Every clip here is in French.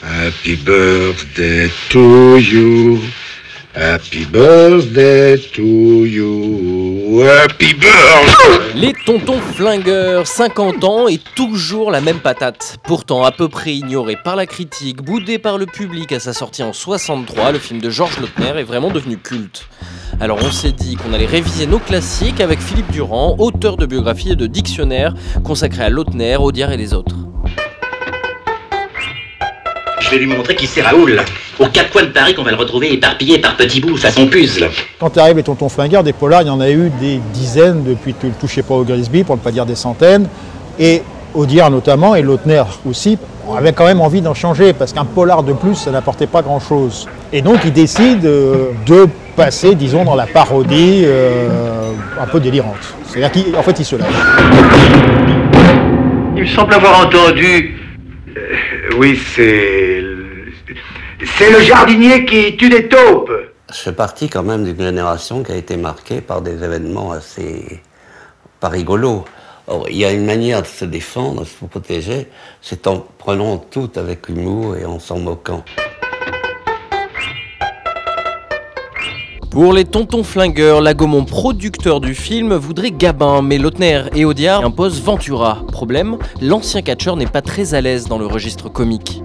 Happy birthday to you. Happy birthday to you. Happy birthday. Les tontons flingueurs, 50 ans et toujours la même patate. Pourtant à peu près ignoré par la critique, boudé par le public à sa sortie en 63, le film de Georges Lautner est vraiment devenu culte. Alors on s'est dit qu'on allait réviser nos classiques avec Philippe Durand, auteur de biographies et de dictionnaires consacrés à Lautner, Audiard et les autres. Je vais lui montrer qui c'est Raoul. Aux quatre coins de Paris qu'on va le retrouver éparpillé par petits bouts façon puzzle. Quand arrivent les tontons flingueurs, des polars, il y en a eu des dizaines depuis Ne touchez pas au Grisby, pour ne pas dire des centaines. Et Audiard notamment, et Lautner aussi, on avait quand même envie d'en changer, parce qu'un polar de plus, ça n'apportait pas grand-chose. Et donc il décide de passer, disons, dans la parodie un peu délirante. C'est-à-dire qu'en fait, il se lâche. Il me semble avoir entendu... Oui, c'est le jardinier qui tue des taupes. Je fais partie quand même d'une génération qui a été marquée par des événements assez pas rigolos. Or, il y a une manière de se défendre, de se protéger, c'est en prenant tout avec humour et en s'en moquant. Pour les tontons flingueurs, la Gaumont, producteur du film, voudrait Gabin, mais Lautner et Audiard imposent Ventura. Problème, l'ancien catcheur n'est pas très à l'aise dans le registre comique.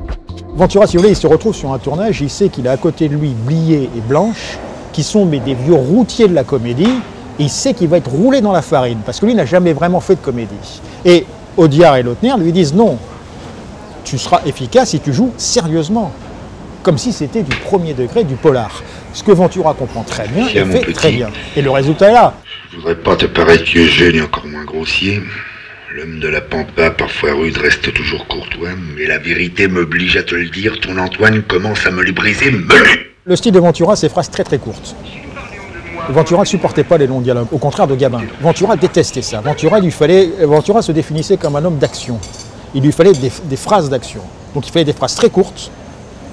Ventura, si vous voulez, il se retrouve sur un tournage, il sait qu'il a à côté de lui Blier et Blanche, qui sont des vieux routiers de la comédie, et il sait qu'il va être roulé dans la farine, parce que lui n'a jamais vraiment fait de comédie. Et Audiard et Lautner lui disent non, tu seras efficace si tu joues sérieusement, comme si c'était du premier degré du polar. Ce que Ventura comprend très bien, il fait très bien. Et le résultat est là. Je voudrais pas te paraître vieux jeune et encore moins grossier. L'homme de la pampa, parfois rude, reste toujours courtois, mais la vérité m'oblige à te le dire, ton Antoine commence à me les briser menu. Le style de Ventura, c'est phrases très très courtes. Ventura ne supportait pas les longs dialogues, au contraire de Gabin. Ventura détestait ça. Ventura se définissait comme un homme d'action. Il lui fallait des phrases d'action. Donc il fallait des phrases très courtes,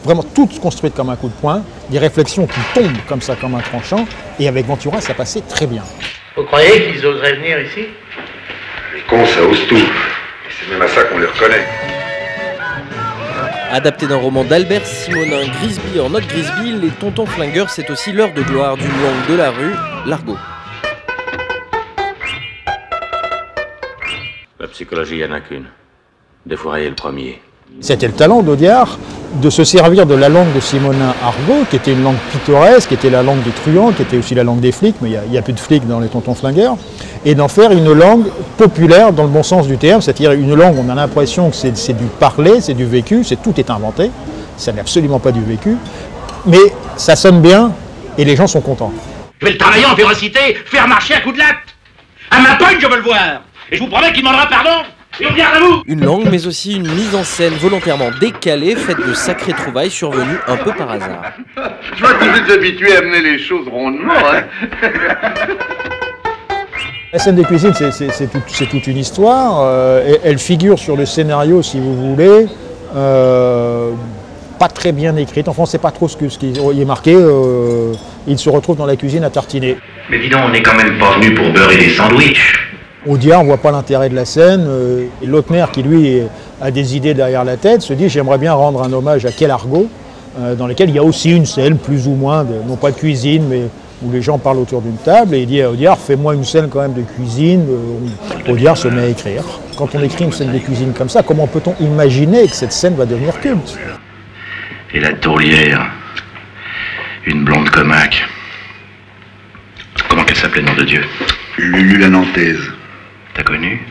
vraiment toutes construites comme un coup de poing, des réflexions qui tombent comme ça, comme un tranchant, et avec Ventura, ça passait très bien. Vous croyez qu'ils oseraient venir ici? Les cons, ça ose tout. Et c'est même à ça qu'on les reconnaît. Adapté d'un roman d'Albert Simonin, Grisby en note Grisby, les tontons flingueurs, c'est aussi l'heure de gloire d'une langue de la rue, l'argot. La psychologie, il n'y en a qu'une. Défourailler le premier. C'était le talent d'Audiard de se servir de la langue de Simonin argot, qui était une langue pittoresque, qui était la langue des truands, qui était aussi la langue des flics, mais il n'y a plus de flics dans les tontons flingueurs, et d'en faire une langue populaire dans le bon sens du terme, c'est-à-dire une langue où on a l'impression que c'est du parler, c'est du vécu, tout est inventé, ça n'est absolument pas du vécu, mais ça sonne bien et les gens sont contents. Je vais le travailler en véracité, faire marcher à coups de latte. À ma pogne, je veux le voir. Et je vous promets qu'il demandera pardon. Et on garde à vous. Une langue, mais aussi une mise en scène volontairement décalée, faite de sacrées trouvailles survenues un peu par hasard. Je vois que vous êtes habitué à mener les choses rondement, hein. La scène de cuisine, c'est toute une histoire. Elle figure sur le scénario, si vous voulez, pas très bien écrite. Enfin, on ne sait pas trop ce qui est marqué. Il se retrouve dans la cuisine à tartiner. Mais dis donc, on n'est quand même pas venu pour beurrer des sandwichs. Audiard ne voit pas l'intérêt de la scène, et Lautner, qui lui a des idées derrière la tête, se dit j'aimerais bien rendre un hommage à Quel Argot, dans lequel il y a aussi une scène plus ou moins, non pas de cuisine, mais où les gens parlent autour d'une table, et il dit à Audiard fais-moi une scène quand même de cuisine. Audiard se met à écrire. Quand on écrit une scène de cuisine comme ça, comment peut-on imaginer que cette scène va devenir culte? Et la tourlière, une blonde comaque. Comment qu'elle s'appelait, nom de Dieu? Lulu la Nantaise. T'as connu?